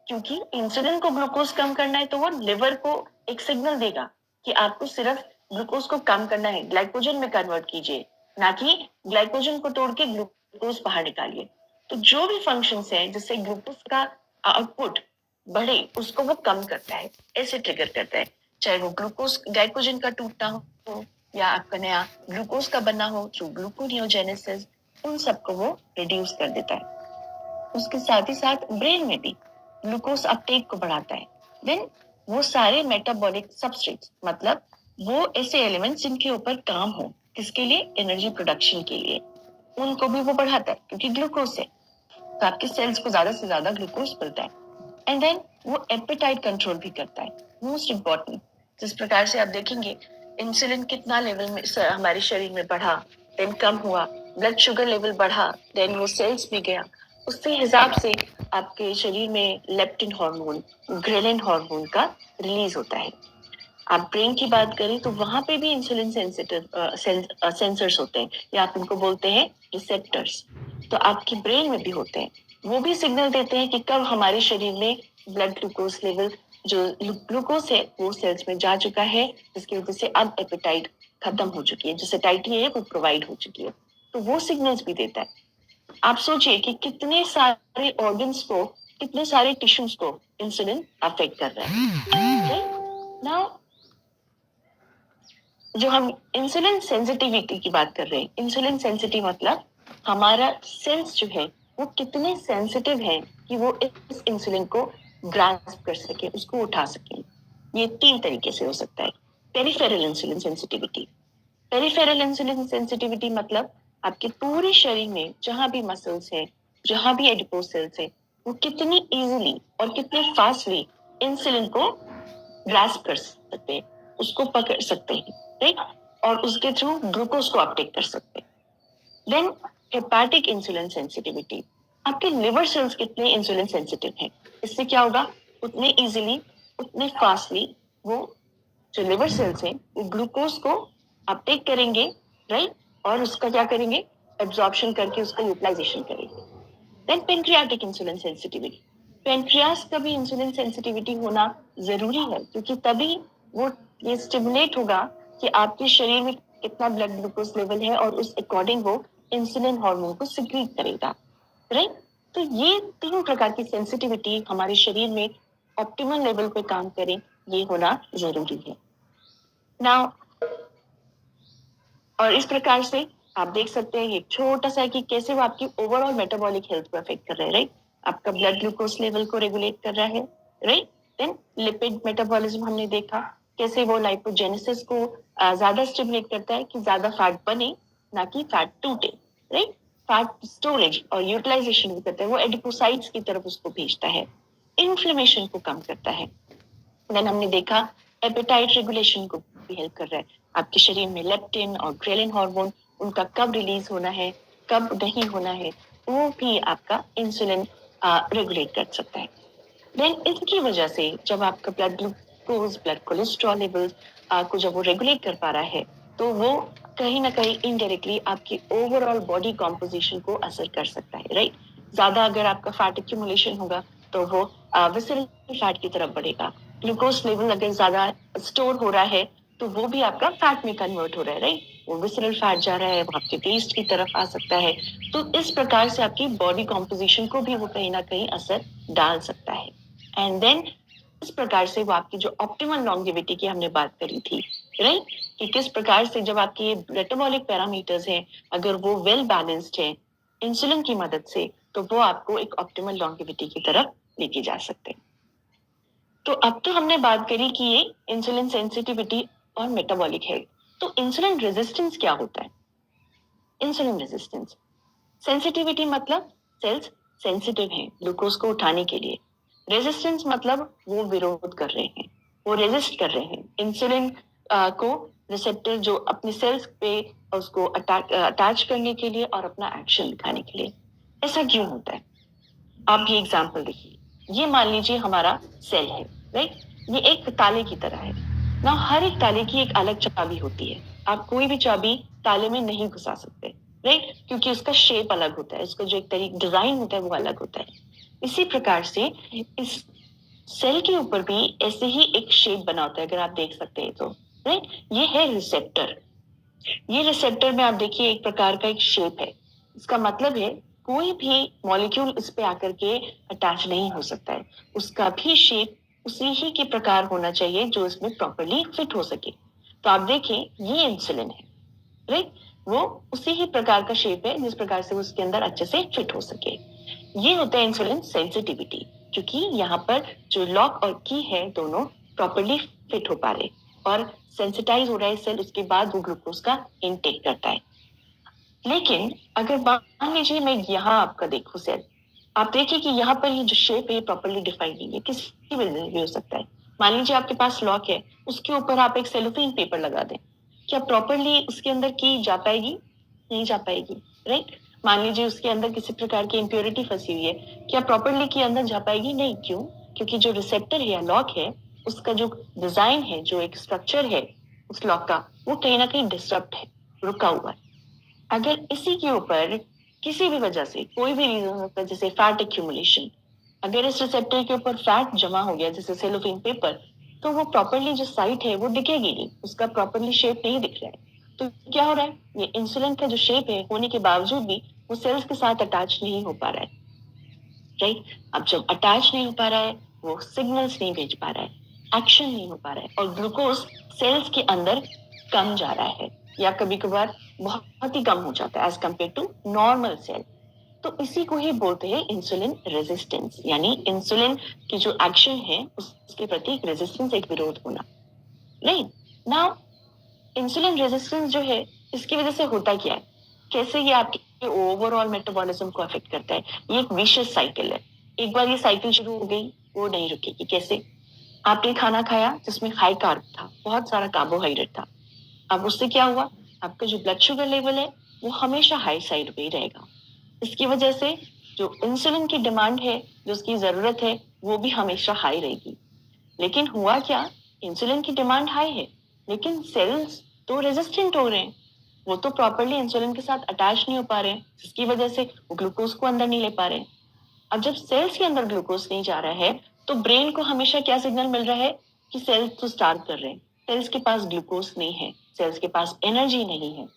क्योंकि इंसुलिन को ग्लूकोज कम करना है, तो वो लिवर को एक सिग्नल देगा कि आपको सिर्फ ग्लूकोज को कम करना है, ग्लाइकोजन में कन्वर्ट कीजिए, ना कि ग्लाइकोजन को तोड़ के ग्लूकोज बाहर निकालिए। तो जो भी फंक्शंस हैं जिससे ग्लूकोज का आउटपुट बढ़े, उसको वो कम करता है, ऐसे ट्रिगर करता है। चाहे वो ग्लूकोज ग्लाइकोजन का टूटना हो या आपका नया ग्लूकोज का बनना हो थ्रू ग्लूकोनियोजेनेसिस, उन सबको वो रिड्यूस कर देता है। उसके साथ ही साथ ब्रेन में भी ग्लूकोज अपटेक को बढ़ाता है। देन वो सारे मेटाबॉलिक सबस्ट्रेट्स, मतलब वो ऐसे एलिमेंट्स जिनके ऊपर काम हो, किसके लिए? एनर्जी प्रोडक्शन के लिए, उनको भी वो बढ़ाता है क्योंकि ग्लूकोज से। तो आपके सेल्स को ज्यादा से ज्यादा ग्लूकोज मिलता है। एंड देन वो एपेटाइट कंट्रोल भी करता है, मोस्ट इम्पोर्टेंट। जिस प्रकार से आप देखेंगे इंसुलिन कितना लेवल में हमारे शरीर में बढ़ा, देन कम हुआ, ब्लड शुगर लेवल बढ़ा, देन वो सेल्स में गया, उसके हिसाब से आपके शरीर में लेप्टिन हार्मोन, ग्रेलिन हार्मोन का रिलीज होता है। आप ब्रेन की बात करें तो वहां पे भी इंसुलिन सेंसिटिव सेंसर्स होते हैं, या आप उनको बोलते हैं रिसेप्टर्स। तो आपके ब्रेन में भी होते हैं, वो भी सिग्नल देते हैं कि कब हमारे शरीर में ब्लड ग्लूकोज लेवल, जो ग्लूकोज है वो सेल्स में जा चुका है, जिसकी वजह से अब एपेटाइट खत्म हो चुकी है, जो सैटिस्फैक्टरी है वो प्रोवाइड हो चुकी है। तो वो सिग्नल्स भी देता है। आप सोचिए कि कितने सारे ऑर्गन्स को, कितने सारे टिश्यूज को इंसुलिन अफेक्ट कर रहा है। नाउ जो हम इंसुलिन सेंसिटिविटी की बात कर रहे हैं, इंसुलिन सेंसिटिव मतलब हमारा सेल्स जो है वो कितने सेंसिटिव है कि वो इस इंसुलिन को ग्रास्प कर सके, उसको उठा सके। ये 3 तरीके से हो सकता है। Peripheral insulin sensitivity. Peripheral insulin sensitivity मतलब आपके पूरे शरीर में जहां भी मसल्स है, जहां भी एडिपोज सेल्स है, वो कितनी इजीली और कितने फास्टली इंसुलिन को ग्रास्प कर सकते हैं, उसको पकड़ सकते हैं, राइट? और उसके थ्रू ग्लूकोज को अपटेक कर सकते हैं। देन हेपाटिक इंसुलिन सेंसिटिविटी, आपके लिवर सेल्स कितने इंसुलिन सेंसिटिव हैं, इससे क्या होगा? उतने इजीली, उतने फास्टली वो जो लिवर सेल्स हैं वो ग्लूकोज को अपटेक करेंगे, राइट? और उसका क्या करेंगे? एब्जॉर्प्शन करके उसका यूटिलाइजेशन करेंगे। Then pancreatic insulin sensitivity, pancreas का भी इंसुलिन सेंसिटिविटी होना जरूरी है, क्योंकि तभी वो ये स्टिमुलेट होगा कि आपके शरीर में कितना ब्लड ग्लूकोज लेवल है और उस अकॉर्डिंग वो इंसुलिन हार्मोन को सिक्रीट करेगा, राइट? तो ये 3 प्रकार की सेंसिटिविटी हमारे शरीर में ऑप्टिमल लेवल पे काम करें, ये होना जरूरी है। नाउ और इस प्रकार से आप देख सकते हैं ये छोटा सा कि कैसे वो आपकी ओवरऑल मेटाबॉलिक हेल्थ को अफेक्ट कर रहा है, राइट? आपका ब्लड ग्लूकोज लेवल को रेगुलेट कर रहा है, राइट? देन लिपिड मेटाबॉलिज्म हमने देखा कैसे वो लाइपोजेनेसिस को ज्यादा स्टिमुलेट करता है कि ज्यादा फैट बने, ना कि फैट टूटे, राइट? फैट स्टोरेज और यूटिलाइजेशन भी करता है, वो एडिपोसाइट्स की तरफ उसको भेजता है, इन्फ्लेमेशन को कम करता है। देन हमने देखा एपेटाइट रेगुलेशन को भी हेल्प कर रहा है। आपके शरीर में लेप्टिन और ग्रेलिन हार्मोन, उनका कब रिलीज होना है, कब नहीं होना है, वो भी आपका इंसुलिन रेगुलेट कर सकता है। देन इसकी वजह से जब आपका blood glucose, blood cholesterol levels को जब वो रेगुलेट कर पा रहा है, तो वो कहीं ना कहीं इनडायरेक्टली आपकी ओवरऑल बॉडी कॉम्पोजिशन को असर कर सकता है, राइट? ज्यादा अगर आपका फैट एक्यूमुलेशन होगा तो वो विसरल फैट की तरफ बढ़ेगा। ग्लूकोज लेवल अगर ज्यादा स्टोर हो रहा है तो वो भी आपका फैट में कन्वर्ट हो रहा है, राइट? वो विसरल फैट जा रहा है, वो आपके वेस्ट की तरफ आ सकता है। तो इस प्रकार से आपकी बॉडी कॉम्पोजिशन को भी वो कहीं ना कहीं असर डाल सकता है। एंड देन इस प्रकार से वो आपकी जो ऑप्टिमल लॉन्जेविटी की हमने बात करी थी, राइट, कि किस प्रकार से जब आपके ये मेटाबॉलिक पैरामीटर्स हैं अगर वो वेल बैलेंस्ड है इंसुलिन की मदद से, तो वो आपको एक ऑप्टिमल लॉन्गेविटी की तरफ लेके जा सकते हैं। तो अब तो हमने बात करी कि ये इंसुलिन सेंसिटिविटी और मेटाबॉलिक हेल्थ। तो इंसुलिन रेजिस्टेंस क्या होता है? इंसुलिन रेजिस्टेंस, सेंसिटिविटी मतलब सेल्स सेंसिटिव हैं ग्लूकोज को उठाने के लिए, रेजिस्टेंस मतलब वो विरोध कर रहे हैं, वो रेजिस्ट कर रहे हैं इंसुलिन को, रिसेप्टर जो अपने सेल्स पे उसको अटैच करने के लिए और अपना एक्शन दिखाने के लिए। ऐसा क्यों होता है? आप ये एग्जांपल देखिए, ये मान लीजिए हमारा सेल है, राइट, ये एक ताले की तरह है ना। हर एक ताले की एक अलग चाबी होती है, आप कोई भी चाबी ताले में नहीं घुसा सकते, राइट, क्योंकि उसका शेप अलग होता है, उसका जो एक तरीका डिजाइन होता है वो अलग होता है। इसी प्रकार से इस सेल के ऊपर भी ऐसे ही एक शेप बना होता है, अगर आप देख सकते हैं तो, राइट। ये है रिसेप्टर। ये रिसेप्टर में आप देखिए एक प्रकार का एक शेप है, इसका मतलब है कोई भी मॉलिक्यूल इस पे आकर के अटैच नहीं हो सकता है, उसका भी शेप उसी ही के प्रकार होना चाहिए जो इसमें प्रॉपरली फिट हो सके। तो आप देखें ये इंसुलिन है, राइट, वो उसी ही प्रकार का शेप है जिस प्रकार से वो उसके अंदर अच्छे से फिट हो सके। ये होता है इंसुलिन सेंसिटिविटी, क्योंकि यहाँ पर जो लॉक और की है दोनों प्रॉपरली फिट हो पा रहे और सेंसिटाइज हो रहा है सेल, उसके बाद वो ग्लूकोज का इनटेक करता है। लेकिन अगर मान लीजिए मैं यहाँ आपका देखूं सेल, आप देखिए कि यहाँ पर ये जो शेप है प्रॉपरली डिफाइंड नहीं है, किसी वजह से भी हो सकता है। मान लीजिए आपके पास लॉक है, उसके ऊपर आप एक सेलोफेन पेपर लगा दें, क्या प्रॉपरली उसके अंदर की जा पाएगी? नहीं जा पाएगी, राइट। मान लीजिए उसके अंदर किसी प्रकार की इम्प्योरिटी फंसी हुई है, क्या प्रॉपरली की अंदर जा पाएगी? नहीं। क्यों? क्योंकि जो रिसेप्टर है या लॉक है, उसका जो डिजाइन है, जो एक स्ट्रक्चर है उस लॉक का, वो कहीं ना कहीं डिस्टर्ब है, रुका हुआ है। अगर इसी के ऊपर किसी भी वजह से कोई भी रीजन होता है, जैसे फैट एक्यूमुलेशन, अगर इस रिसेप्टर के ऊपर फैट जमा हो गया जैसे सेलोफेन पेपर, तो वो प्रॉपरली जो साइट है वो दिखेगी नहीं, उसका प्रॉपरली शेप नहीं दिख रहा है। तो क्या हो रहा है, ये इंसुलिन का जो शेप है होने के बावजूद भी वो सेल्स के साथ अटैच नहीं हो पा रहा है, राइट। अब जब अटैच नहीं हो पा रहा है, वो सिग्नल्स नहीं भेज पा रहा है, एक्शन नहीं हो पा रहा है, और ग्लूकोज सेल्स के अंदर कम जा रहा है या कभी कभार बहुत ही कम हो जाता है as compared to normal cell. तो इसी को ही बोलते हैं इंसुलिन रेजिस्टेंस, यानी इंसुलिन की जो एक्शन है उसके प्रति एक रेजिस्टेंस, एक विरोध होना, राइट। नाउ इंसुलिन रेजिस्टेंस जो है इसकी वजह से होता क्या है, कैसे ये आपके ओवरऑल मेटाबॉलिज्म को अफेक्ट करता है? ये एक विशियस साइकिल है, एक बार ये साइकिल शुरू हो गई वो नहीं रुकेगी। कैसे? आपने खाना खाया जिसमें हाई कार्ब था, बहुत सारा कार्बोहाइड्रेट था, अब उससे क्या हुआ, आपका जो ब्लड शुगर लेवल है वो हमेशा हाई साइड पे ही रहेगा। इसकी वजह से जो इंसुलिन की डिमांड है, जो उसकी जरूरत है, वो भी हमेशा हाई रहेगी। लेकिन हुआ क्या, इंसुलिन की डिमांड हाई है लेकिन सेल्स तो रेजिस्टेंट हो रहे हैं, वो तो प्रॉपरली इंसुलिन के साथ अटैच नहीं हो पा रहे हैं, जिसकी वजह से वो ग्लूकोज को अंदर नहीं ले पा रहे हैं। अब जब सेल्स के अंदर ग्लूकोज नहीं जा रहा है, तो ब्रेन को हमेशा क्या सिग्नल मिल रहा है कि सेल्स तो स्टार्व कर रहे हैं, सेल्स के पास ग्लूकोज नहीं है, सेल्स के पास एनर्जी नहीं है,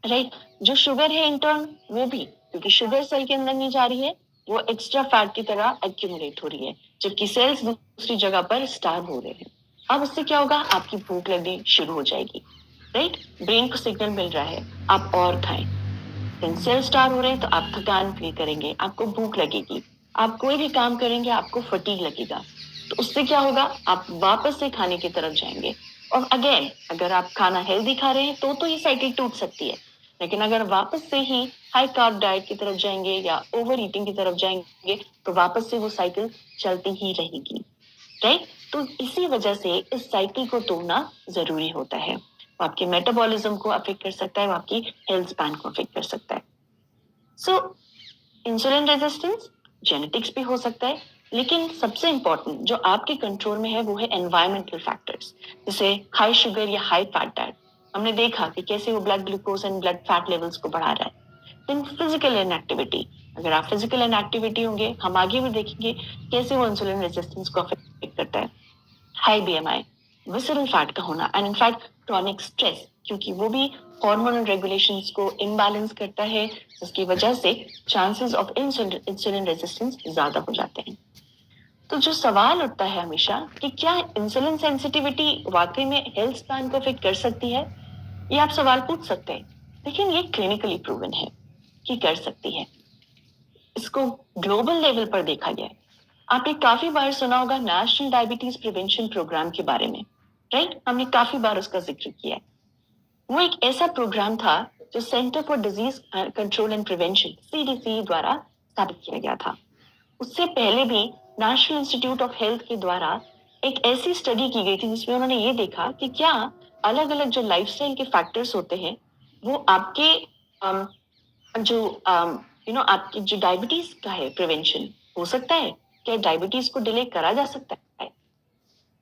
राइट। जो शुगर है इंटर्न, वो भी क्योंकि शुगर सेल के अंदर नहीं जा रही है, वो एक्स्ट्रा फैट की तरह एक्यूमुलेट हो रही है, जबकि सेल्स दूसरी जगह पर स्टार्व हो रहे हैं। अब उससे क्या होगा, आपकी भूख लगनी शुरू हो जाएगी, राइट। ब्रेन को सिग्नल मिल रहा है आप और खाएं। सेल स्टार्व हो रहे हैं तो आप थकान फील करेंगे, आपको भूख लगेगी, आप कोई भी काम करेंगे आपको फटीग लगेगा, तो उससे क्या होगा, आप वापस से खाने की तरफ जाएंगे। और अगेन अगर आप खाना हेल्दी खा रहे हैं तो ये साइकिल टूट सकती है, लेकिन अगर वापस से ही हाई कार्ब डाइट की तरफ जाएंगे या ओवर ईटिंग की तरफ जाएंगे तो वापस से वो साइकिल चलती ही रहेगी, राइट। तो इसी वजह से इस साइकिल को तोड़ना जरूरी होता है। वो आपके मेटाबॉलिज्म को अफेक्ट कर सकता है, वो आपकी हेल्थ स्पैन को अफेक्ट कर सकता है। सो इंसुलिन रेजिस्टेंस जेनेटिक्स भी हो सकता है, लेकिन सबसे इंपॉर्टेंट जो आपके कंट्रोल में है वो है एनवायरमेंटल फैक्टर्स, जैसे हाई शुगर या हाई फैट डाइट। हमने देखा कि कैसे वो blood glucose and blood fat levels को बढ़ा रहा है। देन फिजिकल इनएक्टिविटी, अगर आप फिजिकल इनएक्टिविटी होंगे, हम आगे भी देखेंगे कैसे वो इंसुलिन रेजिस्टेंस को अफेक्ट करता है। हाई बीएमआई, विसरल फैट का होना, एंड इनफैक्ट क्रॉनिक स्ट्रेस, क्योंकि वो भी हार्मोनल रेगुलेशंस को इम्बैलेंस करता है, जिसकी वजह से चांसेस ऑफ इंसुलिन रेजिस्टेंस ज्यादा हो जाते हैं। तो जो सवाल उठता है हमेशा कि क्या इंसुलिन सेंसिटिविटी वाकई में हेल्थ स्पैन को अफेक्ट कर सकती है, ये आप सवाल पूछ सकते हैं, लेकिन ये क्लिनिकली प्रूवन है कि कर सकती है। इसको ग्लोबल लेवल पर देखा गया है। आपने काफी बार सुना होगा नेशनल डायबिटीज प्रिवेंशन प्रोग्राम के बारे में, राइट? हमने काफी बार उसका जिक्र किया है। वो एक ऐसा प्रोग्राम था जो centre for disease control and prevention CDC द्वारा स्थापित किया गया था। उससे पहले भी नेशनल इंस्टीट्यूट ऑफ हेल्थ के द्वारा एक ऐसी स्टडी की गई थी जिसमें उन्होंने ये देखा कि क्या अलग अलग जो लाइफस्टाइल के फैक्टर्स होते हैं वो आपके जो आपकी जो डायबिटीज का है प्रिवेंशन हो सकता है, क्या डायबिटीज को डिले करा जा सकता है।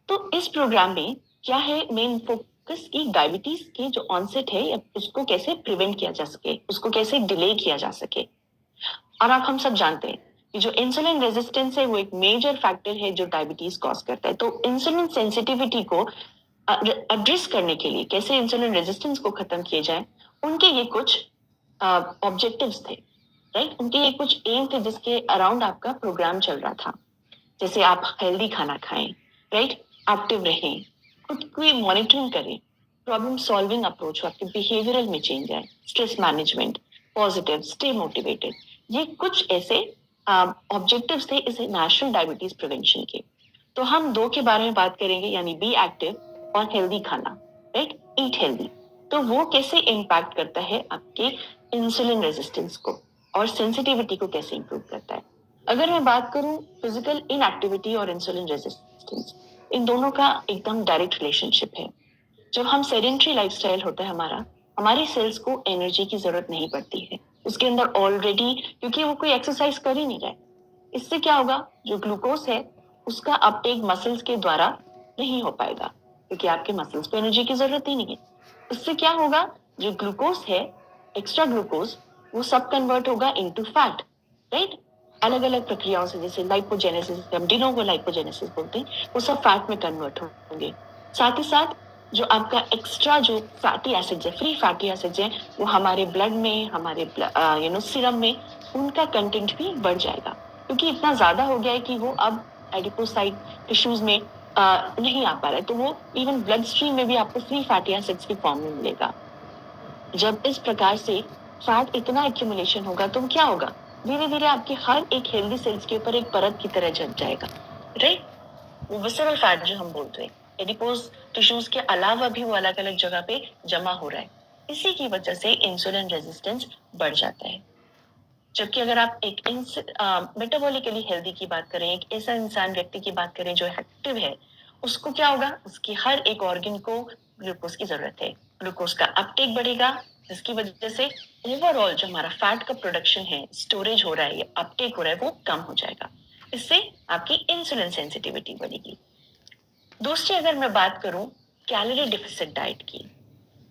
तो इस प्रोग्राम में क्या है, मेन फोकस की डायबिटीज के जो ऑनसेट है उसको कैसे प्रिवेंट किया जा सके, उसको कैसे डिले किया जा सके। और अब हम सब जानते हैं कि जो इंसुलिन रेजिस्टेंस है वो एक मेजर फैक्टर है जो डायबिटीज कॉज करता है। तो इंसुलिन सेंसिटिविटी को एड्रेस करने के लिए कैसे इंसुलिन रेजिस्टेंस को खत्म किए जाए, उनके ये कुछ ऑब्जेक्टिव्स थे, राइट? उनके ये कुछ एम थे जिसके अराउंड आपका प्रोग्राम चल रहा था। जैसे आप हेल्दी खाना खाएं, राइट? एक्टिव रहें, खुद की मॉनिटरिंग करें, प्रॉब्लम सॉल्विंग अप्रोच आपके बिहेवियरल में चेंज आए, stress management, positive, stay motivated. ये कुछ ऐसे ऑब्जेक्टिव्स थे इस नेशनल डायबिटीज प्रिवेंशन के। तो हम दो के बारे में बात करेंगे, यानी बी एक्टिव और हेल्दी खाना, राइट? Eat healthy. तो वो कैसे इम्पैक्ट करता है आपके इंसुलिन रेजिस्टेंस को और सेंसिटिविटी को कैसे इंप्रूव करता है। अगर मैं बात करूं फिजिकल इनएक्टिविटी और इंसुलिन रेजिस्टेंस, इन दोनों का एकदम डायरेक्ट रिलेशनशिप है। जब हम सेडेंट्री लाइफस्टाइल होता है हमारा, हमारी सेल्स को एनर्जी की जरूरत नहीं पड़ती है उसके अंदर ऑलरेडी, क्योंकि वो कोई एक्सरसाइज कर ही नहीं रहा है। इससे क्या होगा, जो ग्लूकोज है उसका अपटेक मसल्स के द्वारा नहीं हो पाएगा क्योंकि आपके मसल्स को एनर्जी की जरूरत ही नहीं है। इससे क्या होगा, जो ग्लूकोज है, एक्स्ट्रा ग्लूकोज, वो सब कन्वर्ट होगा इनटू फैट, राइट? अलग अलग प्रक्रियाओं से, जैसे लाइपोजेनेसिस, हम डिनोवो लाइपोजेनेसिस बोलते हैं, वो सब फैट में कन्वर्ट होंगे। साथ ही साथ जो आपका एक्स्ट्रा जो फैटी एसिड्स है, फ्री फैटी एसिड्स है, वो हमारे ब्लड में, हमारे सीरम में, उनका कंटेंट भी बढ़ जाएगा क्योंकि इतना ज्यादा हो गया है कि वो अब एडिपोसाइट टिश्यूज में नहीं आ पा रहा है। तो वो इवन ब्लड स्ट्रीम में भी आपको फ्री फैटी एसिड्स की फॉर्म में मिलेगा। जब इस प्रकार से फैट इतना एक्यूमुलेशन होगा तो क्या होगा, धीरे धीरे आपके हर एक हेल्दी सेल्स के ऊपर एक परत की तरह जम जाएगा, राइट? वो विसरल फैट जो हम बोलते हैं, एडिपोज टिश्यूज के अलावा भी वो अलग अलग जगह पे जमा हो रहा है। इसी की वजह से इंसुलिन रेजिस्टेंस बढ़ जाता है। जबकि अगर आप एक मेटाबॉलिकली हेल्दी की बात करें, एक ऐसा इंसान व्यक्ति की बात करें जो एक्टिव है, उसको क्या होगा, उसकी हर एक ऑर्गन को ग्लूकोज की जरूरत है। ग्लूकोज का अपटेक बढ़ेगा जिसकी वजह से ओवरऑल जो हमारा फैट का प्रोडक्शन है, स्टोरेज हो रहा है या अपटेक हो रहा है, वो कम हो जाएगा। इससे आपकी इंसुलिन सेंसिटिविटी बढ़ेगी। दूसरी अगर मैं बात करूं कैलोरी डिफिसिट डाइट की,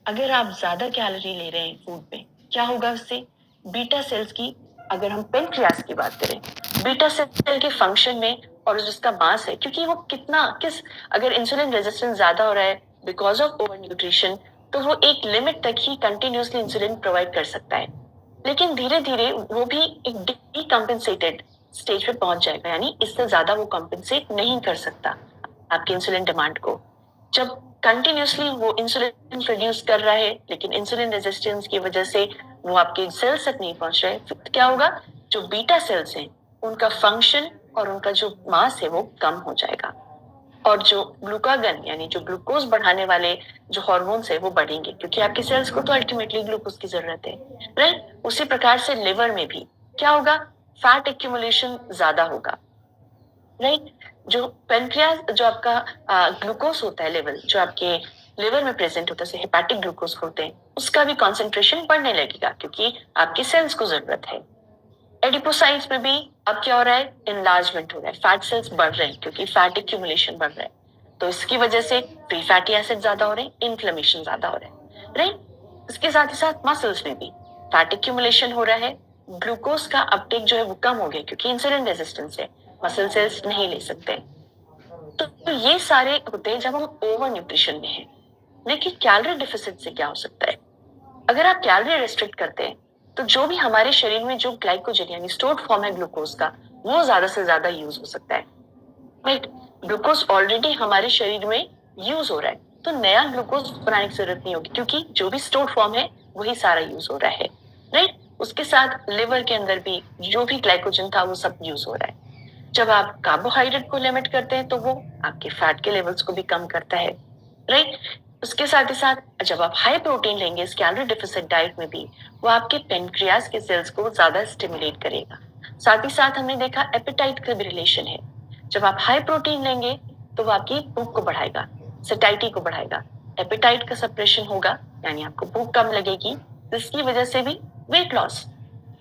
अगर आप ज्यादा कैलोरी ले रहे हैं फूड में, क्या होगा उससे, बीटा सेल्स की, अगर हम पेनक्रियास की बात करें, बीटा सेल के फंक्शन में और जिसका मास है, क्योंकि वो अगर इंसुलिन रेजिस्टेंस ज्यादा हो रहा है बिकॉज ऑफ ओवर न्यूट्रिशन, तो वो एक लिमिट तक ही कंटिन्यूसली इंसुलिन प्रोवाइड कर सकता है, लेकिन धीरे धीरे वो भी एक डीकम्पेंसेटेड स्टेज पे पहुंच जाएगा, यानी इससे ज्यादा वो कंपेंसेट नहीं कर सकता आपके इंसुलिन डिमांड को। जब कंटिन्यूसली वो इंसुलिन प्रोड्यूस कर रहा है लेकिन इंसुलिन रेजिस्टेंस की वजह से वो आपके सेल्स तक नहीं पहुंच रहे, फिर क्या होगा, जो बीटा सेल्स हैं उनका फंक्शन और उनका जो मास है वो कम हो जाएगा और जो ग्लूकागन यानी जो ग्लूकोज बढ़ाने वाले जो हार्मोन्स है वो बढ़ेंगे क्योंकि आपके सेल्स को तो अल्टीमेटली ग्लूकोज की जरूरत है, राइट? उसी प्रकार से लिवर में भी क्या होगा, फैट एक्यूमुलेशन ज्यादा होगा, राइट? जो पेनक्रियास, जो आपका ग्लूकोज होता है लेवल, जो आपके लिवर में प्रेजेंट होता है, हेपाटिक ग्लूकोज होते हैं, उसका भी कॉन्सेंट्रेशन बढ़ने लगेगा क्योंकि आपके सेल्स को जरूरत है। एडिपोसाइट्स में भी अब क्या हो रहा है, इनलार्जमेंट हो रहा है, फैट सेल्स बढ़ रहे हैं क्योंकि फैट एक्यूमुलेशन बढ़ रहा है, तो इसकी वजह से फ्री फैटी एसिड ज्यादा हो रहे हैं, इन्फ्लेमेशन ज्यादा हो रहा है, राइट? इसके साथ ही साथ मसल्स में भी फैट एक्यूमुलेशन हो रहा है, ग्लूकोज का अपटेक जो है वो कम हो गया क्योंकि इंसुलिन रेजिस्टेंस है, मसल सेल्स नहीं ले सकते। तो ये सारे होते हैं जब हम ओवर न्यूट्रिशन में हैं। लेकिन कैलोरी डिफिसिट से क्या हो सकता है, अगर आप कैलोरी रेस्ट्रिक्ट करते हैं तो जो भी हमारे शरीर में जो ग्लाइकोजन यानी स्टोर्ड फॉर्म है ग्लूकोज का, वो ज्यादा से ज्यादा यूज हो सकता है। में ग्लूकोज ऑलरेडी हमारे शरीर में यूज हो रहा है, तो नया ग्लूकोज बनाने की जरूरत नहीं होगी, क्योंकि जो भी स्टोर फॉर्म है वही सारा यूज हो रहा है, राइट। उसके साथ लिवर के अंदर भी जो भी ग्लाइकोजन था वो सब यूज हो रहा है। जब आप कार्बोहाइड्रेट को लिमिट करते हैं तो वो आपके फैट के लेवल्स को भी कम करता है, राइट। उसके साथ ही साथ जब आप हाई प्रोटीन लेंगे इस कैलोरी डेफिसिट डाइट में भी, वो आपके पेनक्रियास के सेल्स को ज्यादा स्टिमुलेट करेगा। साथ ही साथ हमने देखा एपेटाइट का भी रिलेशन है। जब आप हाई प्रोटीन लेंगे तो वो आपकी भूख को बढ़ाएगा, सैटिस्फैक्शन को बढ़ाएगा, एपेटाइट का सप्रेशन होगा, यानी आपको भूख कम लगेगी, जिसकी वजह से भी वेट लॉस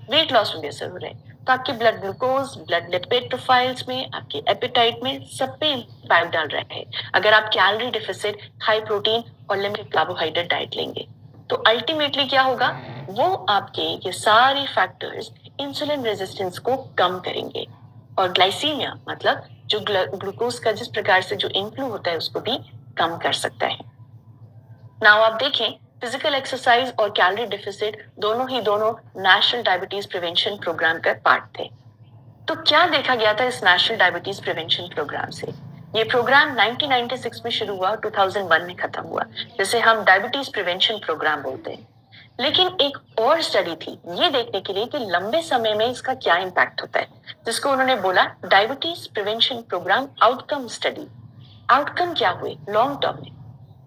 में भी असर हो रहा है। तो आपके blood glucose, blood lipid profiles में, आपके एपेटाइट में, सब पे इम्पैक्ट डाल रहा है अगर आप कैलोरी डेफिसिट, हाई प्रोटीन और लिमिटेड कार्बोहाइड्रेट डाइट लेंगे। तो अल्टीमेटली क्या होगा, वो आपके ये सारे फैक्टर्स इंसुलिन रेजिस्टेंस को कम करेंगे और ग्लाइसीमिया मतलब जो ग्लूकोज का जिस प्रकार से जो इनफ्लो होता है उसको भी कम कर सकता है। नाउ आप देखें, फिजिकल एक्सरसाइज और कैलोरी डेफिसिट दोनों नेशनल डायबिटीज प्रिवेंशन प्रोग्राम का पार्ट थे। तो क्या देखा गया था इस नेशनल डायबिटीज प्रिवेंशन प्रोग्राम से? ये प्रोग्राम 1996 में शुरू हुआ, 2001 में खत्म हुआ, जिसे हम डायबिटीज प्रिवेंशन प्रोग्राम बोलते हैं। लेकिन एक और स्टडी थी ये देखने के लिए कि लंबे समय में इसका क्या इम्पैक्ट होता है, जिसको उन्होंने बोला diabetes prevention programme outcome study. Outcome क्या हुए लॉन्ग टर्म में?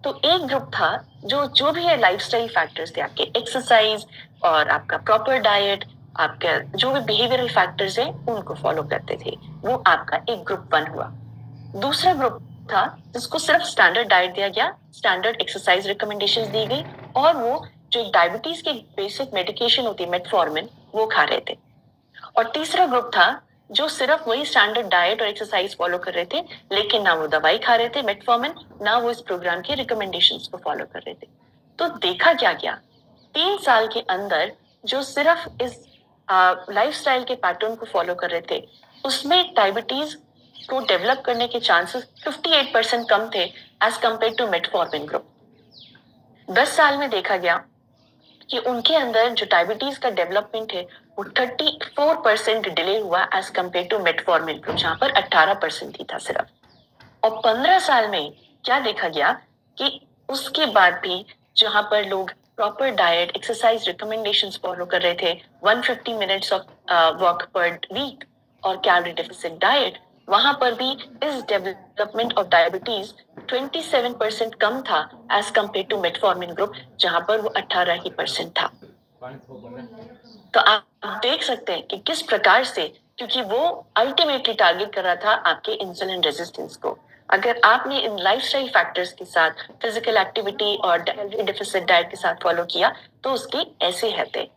तो एक ग्रुप था जो भी है लाइफस्टाइल फैक्टर्स थे, आपके एक्सरसाइज और आपका प्रॉपर डाइट, आपका जो भी बिहेवियरल फैक्टर्स है उनको फॉलो करते थे, वो आपका एक ग्रुप 1 हुआ। दूसरा ग्रुप था जिसको सिर्फ स्टैंडर्ड डाइट दिया गया, स्टैंडर्ड एक्सरसाइज रिकमेंडेशंस दी गई और वो जो डायबिटीज की बेसिक मेडिकेशन होती है मेटफॉर्मिन वो खा रहे थे। और तीसरा ग्रुप था जो सिर्फ वही स्टैंडर्ड डाइट और एक्सरसाइज फॉलो कर रहे थे, लेकिन ना वो दवाई खा रहे थे मेटफॉर्मिन, ना वो इस प्रोग्राम के रिकमेंडेशंस को फॉलो कर रहे थे। तो देखा क्या गया, 3 साल के अंदर जो सिर्फ इस लाइफस्टाइल के पैटर्न को फॉलो कर रहे थे उसमें डायबिटीज को डेवलप करने के चांसेस 58% कम थे as compared to metformin group. 10 साल में देखा गया कि उनके अंदर जो डायबिटीज का डेवलपमेंट है वो 34% डिले हुआ as compared to metformin group, जहां पर 18% ही था सिर्फ। और 15 साल में क्या देखा गया कि उसके बाद भी जहां पर लोग proper diet, exercise recommendations follow कर रहे थे, 150 minutes of walk per week और कैलोरी डेफिसिट डाइट, वहां पर भी इस डेवलपमेंट ऑफ डायबिटीज 27% कम था as compared to metformin group, जहां पर वो 18% था। तो आप देख सकते हैं कि किस प्रकार से, क्योंकि वो अल्टीमेटली टारगेट कर रहा था आपके इंसुलिन रेजिस्टेंस को। अगर आपने इन लाइफस्टाइल फैक्टर्स के साथ फिजिकल एक्टिविटी और कैलोरी डेफिसिट डाइट के साथ फॉलो किया तो उसके ऐसे रहते।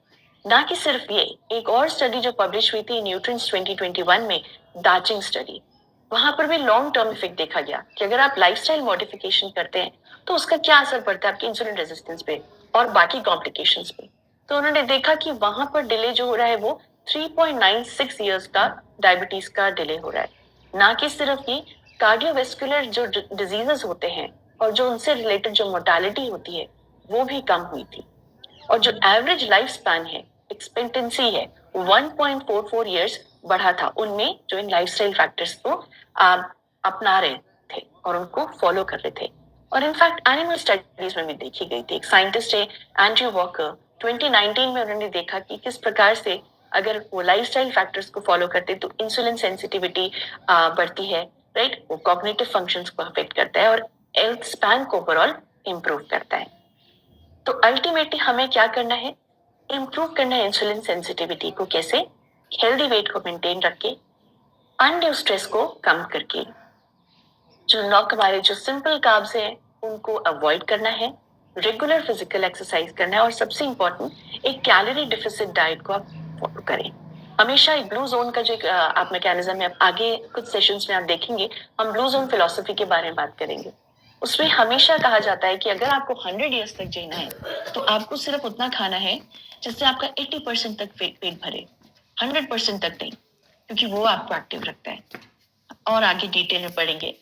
ना कि सिर्फ ये, एक और स्टडी जो पब्लिश हुई थी न्यूट्रिएंट्स 2021 में, डाचिंग स्टडी, वहां पर भी लॉन्ग टर्म इफेक्ट देखा गया कि अगर आप लाइफस्टाइल मॉडिफिकेशन करते हैं तो उसका क्या असर पड़ता है आपके इंसुलिन रेजिस्टेंस पे और बाकी कॉम्प्लिकेशंस पे। तो उन्होंने देखा कि वहां पर डिले जो हो रहा है वो 3.96 इयर्स का डायबिटीज का डिले हो रहा है। ना कि सिर्फ ये, कार्डियोवेस्कुलर जो डिजीजेस होते हैं और जो उनसे रिलेटेड जो मोर्टालिटी होती है वो भी कम हुई थी। और जो एवरेज लाइफ स्पैन है, एक्सपेक्टेंसी है, 1.44 इयर्स बढ़ा था उनमें जो इन लाइफस्टाइल फैक्टर्स को अपना रहे थे और उनको फॉलो कर रहे थे। और इनफैक्ट एनिमल स्टडीज में भी देखी गई थी। एक साइंटिस्ट है एंड्रयू वॉकर, 2019 में उन्होंने देखा कि किस प्रकार से अगर वो लाइफस्टाइल फैक्टर्स को फॉलो करते तो इंसुलिन सेंसिटिविटी बढ़ती है, राइट, वो कॉग्निटिव फंक्शंस को अफेक्ट करता है और हेल्थ स्पैन को ओवरऑल इंप्रूव करता है। तो अल्टीमेटली हमें क्या करना है, इंप्रूव करना है इंसुलिन सेंसिटिविटी को। कैसे? हेल्दी वेट को मेंटेन रख के, अनड्यू स्ट्रेस को कम करके, जो हमारे जो सिंपल कार्ब्स हैं उनको अवॉइड करना है, रेगुलर फिजिकल एक्सरसाइज करना है और सबसे इंपॉर्टेंट एक कैलोरी डेफिसिट डाइट को आप फॉलो करें। हमेशा एक ब्लू जोन का जो आप मैकेनिज्म है, आगे कुछ सेशंस में आप देखेंगे हम ब्लू जोन फिलॉसफी के बारे में बात करेंगे। उसमें हमेशा कहा जाता है कि अगर आपको 100 इयर्स तक जीना है तो आपको सिर्फ उतना खाना है जिससे आपका 80% तक पेट भरे, 100% तक नहीं, क्योंकि वो आपको एक्टिव रखता है। और आगे डिटेल में पढ़ेंगे।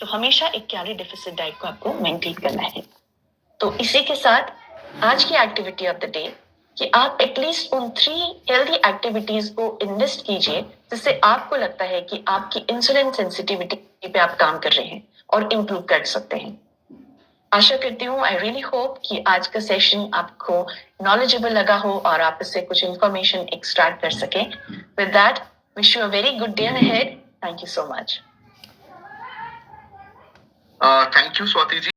तो हमेशा एक कैलोरी डेफिसिट डाइट को आपको मेंटेन करना है। तो इसी के साथ आज की एक्टिविटी ऑफ द डे, कि आप एटलीस्ट उन 3 हेल्दी एक्टिविटीज को इन्वेस्ट कीजिए जिससे आपको लगता है कि आपकी इंसुलिन सेंसिटिविटी पे आप काम कर रहे हैं और इम्प्रूव कर सकते हैं। आशा करती हूँ, आई रियली होप कि आज का सेशन आपको नॉलेजेबल लगा हो और आप इससे कुछ इंफॉर्मेशन एक्सट्रैक्ट कर सकें। With that, wish you a very good day ahead. Thank you so much. Thank you Swati ji.